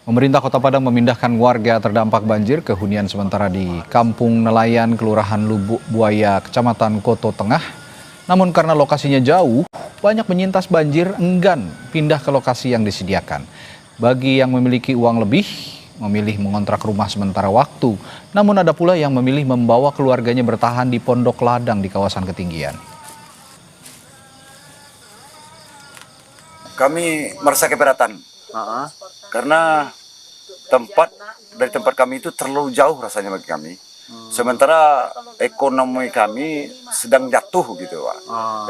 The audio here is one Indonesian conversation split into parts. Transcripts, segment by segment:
Pemerintah Kota Padang memindahkan warga terdampak banjir ke hunian sementara di Kampung Nelayan, Kelurahan Lubuk Buaya, Kecamatan Koto Tengah. Namun karena lokasinya jauh, banyak penyintas banjir enggan pindah ke lokasi yang disediakan. Bagi yang memiliki uang lebih, memilih mengontrak rumah sementara waktu. Namun ada pula yang memilih membawa keluarganya bertahan di pondok ladang di kawasan ketinggian. Kami merasa keberatan karena dari tempat kami itu terlalu jauh rasanya bagi kami. Sementara ekonomi kami sedang jatuh gitu, Pak.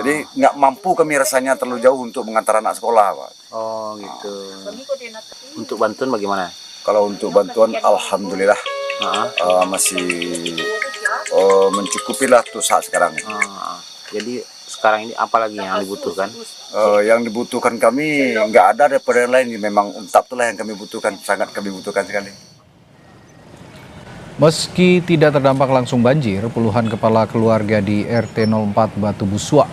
Jadi nggak mampu kami rasanya terlalu jauh untuk mengantar anak sekolah, Pak. Oh gitu. Untuk bantuan bagaimana? Kalau untuk bantuan, alhamdulillah masih mencukupi lah tuh saat sekarang. Jadi sekarang ini apa lagi yang dibutuhkan? Yang dibutuhkan kami nggak ada daripada yang lain. Memang untap itulah yang kami butuhkan, sangat kami butuhkan sekali. Meski tidak terdampak langsung banjir, puluhan kepala keluarga di RT 04 Batu Buswa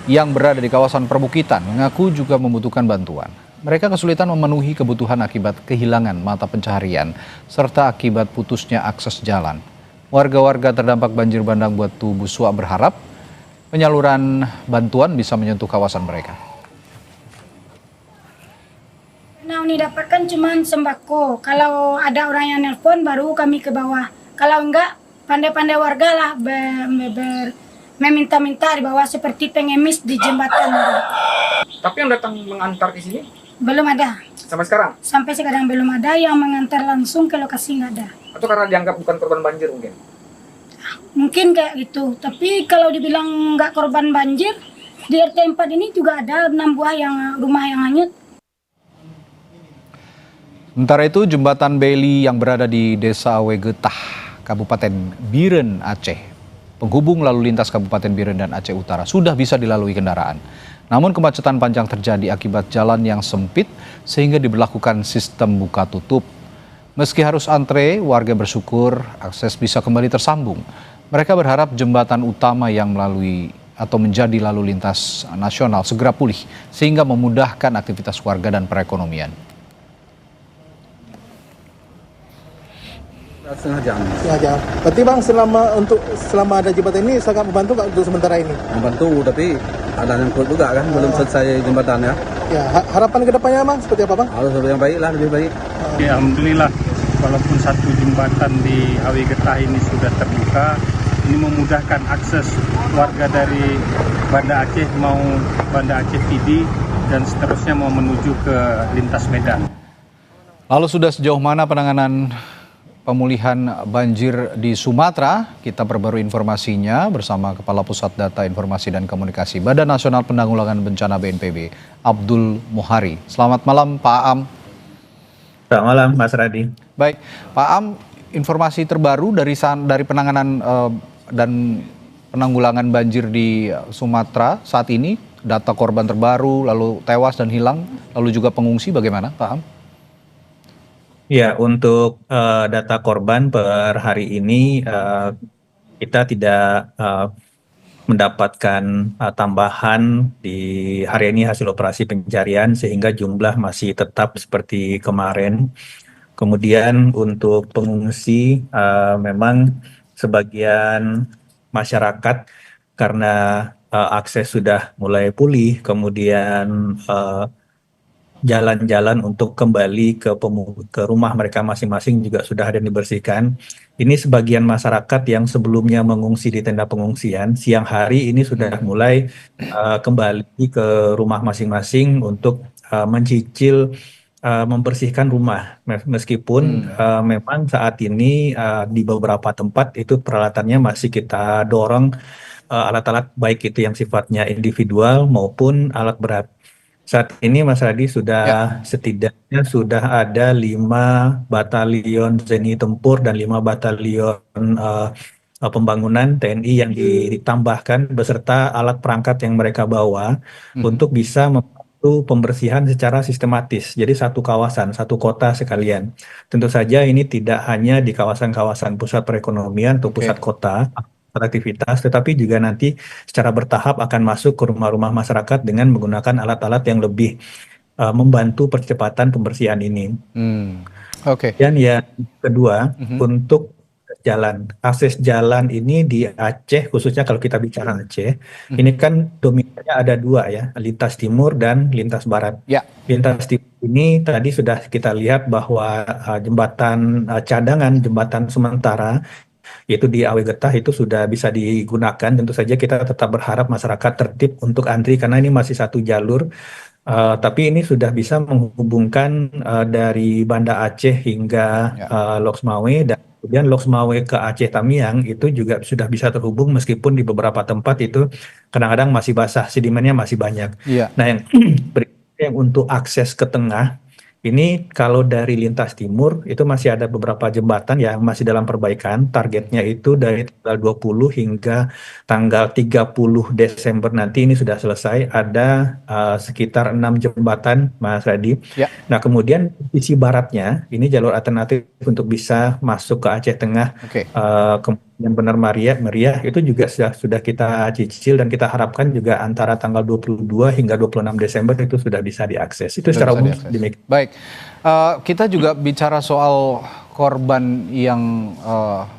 yang berada di kawasan perbukitan mengaku juga membutuhkan bantuan. Mereka kesulitan memenuhi kebutuhan akibat kehilangan mata pencaharian serta akibat putusnya akses jalan. Warga-warga terdampak banjir bandang Batu Buswa berharap penyaluran bantuan bisa menyentuh kawasan mereka. Nah, ini dapatkan cuma sembako. Kalau ada orang yang nelpon baru kami ke bawah. Kalau enggak, pandai-pandai warga lah meminta-minta di bawah seperti pengemis di jembatan. Tapi yang datang mengantar ke sini? Belum ada. Sampai sekarang? Sampai sekarang belum ada yang mengantar langsung ke lokasi, nggak ada. Atau karena dianggap bukan korban banjir mungkin? Mungkin kayak gitu. Tapi kalau dibilang nggak korban banjir, di RT 4 ini juga ada 6 buah rumah yang hanyut. Sementara itu, jembatan Beli yang berada di Desa Wegetah, Kabupaten Biren, Aceh, penghubung lalu lintas Kabupaten Biren dan Aceh Utara, sudah bisa dilalui kendaraan. Namun kemacetan panjang terjadi akibat jalan yang sempit sehingga diberlakukan sistem buka tutup. Meski harus antre, warga bersyukur akses bisa kembali tersambung. Mereka berharap jembatan utama yang melalui atau menjadi lalu lintas nasional segera pulih sehingga memudahkan aktivitas warga dan perekonomian. Setengah jam. Berarti Bang selama ada jembatan ini sangat membantu nggak untuk sementara ini? Membantu, tapi ada yang kuat juga kan, belum selesai jembatannya. Ya, harapan kedepannya Bang seperti apa Bang? Harus lebih baik lah, lebih baik. Ya, alhamdulillah, walaupun satu jembatan di Hawi Getah ini sudah terbuka, ini memudahkan akses warga dari Banda Aceh mau Banda Aceh Pidi dan seterusnya mau menuju ke lintas Medan. Lalu sudah sejauh mana penanganan pemulihan banjir di Sumatera? Kita perbarui informasinya bersama Kepala Pusat Data Informasi dan Komunikasi Badan Nasional Penanggulangan Bencana BNPB, Abdul Muhari. Selamat malam Pak Am. Selamat malam Mas Radi. Baik, Pak Am, informasi terbaru dari penanganan dan penanggulangan banjir di Sumatera saat ini, data korban terbaru, lalu tewas dan hilang, lalu juga pengungsi bagaimana Pak Am? Ya, untuk data korban per hari ini kita tidak mendapatkan tambahan di hari ini hasil operasi pencarian sehingga jumlah masih tetap seperti kemarin. Kemudian untuk pengungsi memang sebagian masyarakat karena akses sudah mulai pulih, kemudian jalan-jalan untuk kembali ke rumah mereka masing-masing juga sudah ada yang dibersihkan. Ini sebagian masyarakat yang sebelumnya mengungsi di tenda pengungsian, siang hari ini sudah mulai kembali ke rumah masing-masing untuk mencicil membersihkan rumah. Meskipun memang saat ini di beberapa tempat itu peralatannya masih kita dorong alat-alat baik itu yang sifatnya individual maupun alat berat. Saat ini Mas Radi setidaknya sudah ada 5 batalion TNI Tempur dan 5 batalion pembangunan TNI yang ditambahkan beserta alat perangkat yang mereka bawa untuk bisa membantu pembersihan secara sistematis. Jadi satu kawasan, satu kota sekalian. Tentu saja ini tidak hanya di kawasan-kawasan pusat perekonomian atau pusat kota, aktivitas, tetapi juga nanti secara bertahap akan masuk ke rumah-rumah masyarakat dengan menggunakan alat-alat yang lebih membantu percepatan pembersihan ini. Oke. Dan yang kedua, untuk jalan, akses jalan ini di Aceh, khususnya kalau kita bicara Aceh, ini kan dominannya ada dua ya, lintas timur dan lintas barat. Ya. Lintas timur ini tadi sudah kita lihat bahwa jembatan cadangan, jembatan sementara, yaitu di Awe Getah itu sudah bisa digunakan. Tentu saja kita tetap berharap masyarakat tertib untuk antri karena ini masih satu jalur. Tapi ini sudah bisa menghubungkan dari Banda Aceh hingga Loks Mawe, dan kemudian Loks Mawe ke Aceh Tamiang itu juga sudah bisa terhubung meskipun di beberapa tempat itu kadang-kadang masih basah, sedimennya masih banyak. Iya. Nah, yang berikutnya yang untuk akses ke tengah, ini kalau dari lintas timur itu masih ada beberapa jembatan yang masih dalam perbaikan. Targetnya itu dari tanggal 20 hingga tanggal 30 Desember nanti ini sudah selesai. Ada sekitar 6 jembatan, Mas Radi. Ya. Nah, kemudian sisi baratnya ini jalur alternatif untuk bisa masuk ke Aceh Tengah. Oke. Kemudian Benar Meriah itu juga sudah kita cicil dan kita harapkan juga antara tanggal 22 hingga 26 Desember itu sudah bisa diakses. Itu Sudah secara bisa umum diakses. demikian. Baik, kita juga bicara soal korban yang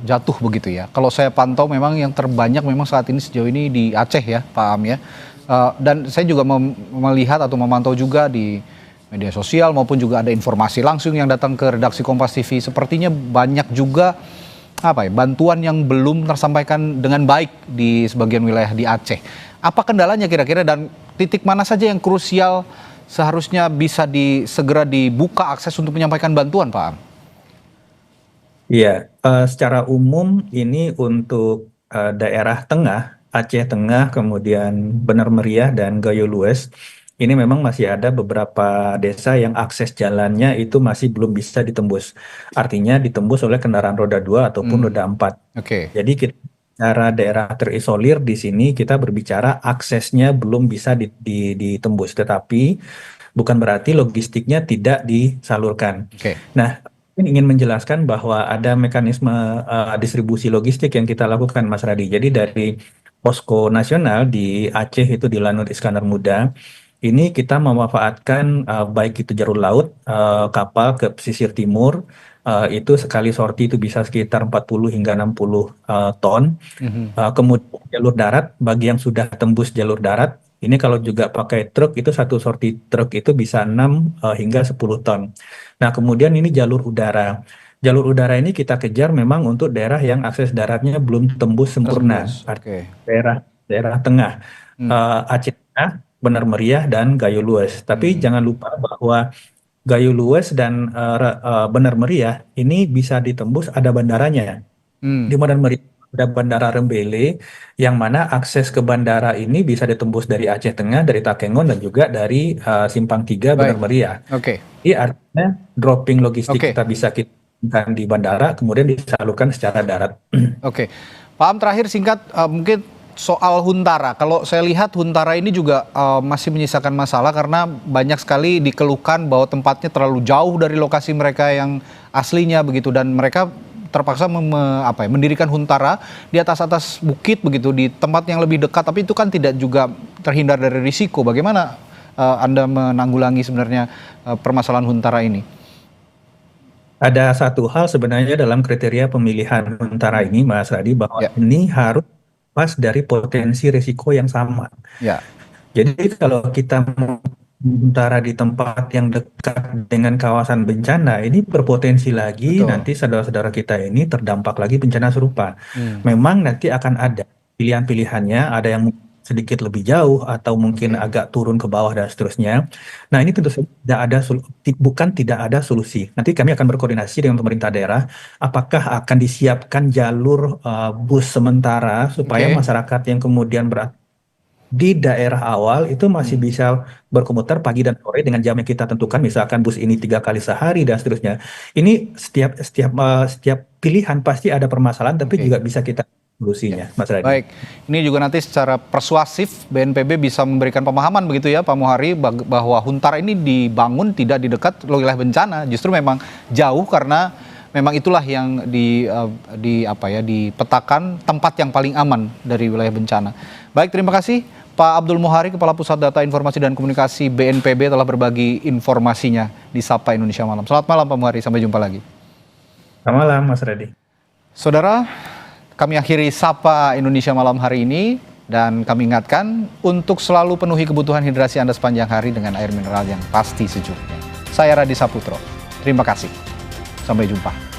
jatuh begitu ya. Kalau saya pantau memang yang terbanyak memang saat ini sejauh ini di Aceh ya, Pak Am ya. Dan saya juga melihat atau memantau juga di media sosial maupun juga ada informasi langsung yang datang ke redaksi Kompas TV. Sepertinya banyak juga bantuan yang belum tersampaikan dengan baik di sebagian wilayah di Aceh. Apa kendalanya kira-kira dan titik mana saja yang krusial seharusnya bisa segera dibuka akses untuk menyampaikan bantuan, Pak Am? Iya, secara umum ini untuk daerah tengah, Aceh Tengah, kemudian Benar Meriah dan Gayo Lues, ini memang masih ada beberapa desa yang akses jalannya itu masih belum bisa ditembus. Artinya ditembus oleh kendaraan roda 2 ataupun roda 4. Oke. Jadi kita bicara daerah terisolir di sini kita berbicara aksesnya belum bisa ditembus, tetapi bukan berarti logistiknya tidak disalurkan. Oke. Nah, ingin menjelaskan bahwa ada mekanisme distribusi logistik yang kita lakukan, Mas Radi. Jadi dari posko nasional di Aceh itu di Lanut Iskandar Muda, ini kita memanfaatkan baik itu jalur laut, kapal ke pesisir timur, itu sekali sorti itu bisa sekitar 40 hingga 60 ton. Kemudian jalur darat, bagi yang sudah tembus jalur darat, ini kalau juga pakai truk itu satu sorti truk itu bisa 6 hingga 10 ton. Nah, kemudian ini jalur udara. Jalur udara ini kita kejar memang untuk daerah yang akses daratnya belum tembus sempurna. Oke. Daerah tengah, Aceh Tengah, Benar Meriah dan Gayo Lues. Tapi jangan lupa bahwa Gayo Lues dan Benar Meriah ini bisa ditembus, ada bandaranya. Di Benar Meriah ada bandara Rembele, yang mana akses ke bandara ini bisa ditembus dari Aceh Tengah, dari Takengon dan juga dari Simpang 3 Benar Meriah. Oke. Jadi artinya dropping logistik Oke. kita bisa di bandara, kemudian disalurkan secara darat. Oke. Pak Am, terakhir singkat mungkin soal Huntara. Kalau saya lihat Huntara ini juga masih menyisakan masalah karena banyak sekali dikeluhkan bahwa tempatnya terlalu jauh dari lokasi mereka yang aslinya begitu, dan mereka terpaksa mendirikan Huntara di atas bukit begitu, di tempat yang lebih dekat, tapi itu kan tidak juga terhindar dari risiko. Bagaimana Anda menanggulangi sebenarnya permasalahan Huntara ini? Ada satu hal sebenarnya dalam kriteria pemilihan Huntara ini, Mas Radi, bahwa ini harus pas dari potensi risiko yang sama. Ya. Jadi kalau kita Huntara di tempat yang dekat dengan kawasan bencana, ini berpotensi lagi nanti saudara-saudara kita ini terdampak lagi bencana serupa. Memang nanti akan ada pilihan-pilihannya, ada yang sedikit lebih jauh atau mungkin agak turun ke bawah dan seterusnya. Nah, ini tentu saja tidak ada solusi. Nanti kami akan berkoordinasi dengan pemerintah daerah apakah akan disiapkan jalur bus sementara supaya masyarakat yang kemudian di daerah awal itu masih bisa berkomuter pagi dan sore dengan jam yang kita tentukan, misalkan bus ini 3 kali sehari dan seterusnya. Ini setiap pilihan pasti ada permasalahan, tapi juga bisa kita solusinya, Mas Radi. Baik, ini juga nanti secara persuasif BNPB bisa memberikan pemahaman begitu ya Pak Muhari, bahwa Huntara ini dibangun tidak di dekat wilayah bencana, justru memang jauh karena memang itulah yang dipetakan tempat yang paling aman dari wilayah bencana. Baik, terima kasih Pak Abdul Muhari, Kepala Pusat Data Informasi dan Komunikasi BNPB telah berbagi informasinya di Sapa Indonesia Malam. Selamat malam Pak Muhari, sampai jumpa lagi. Selamat malam Mas Redi. Saudara, kami akhiri Sapa Indonesia Malam hari ini dan kami ingatkan untuk selalu penuhi kebutuhan hidrasi Anda sepanjang hari dengan air mineral yang pasti sejuknya. Saya Radi Saputro, terima kasih. Sampai jumpa.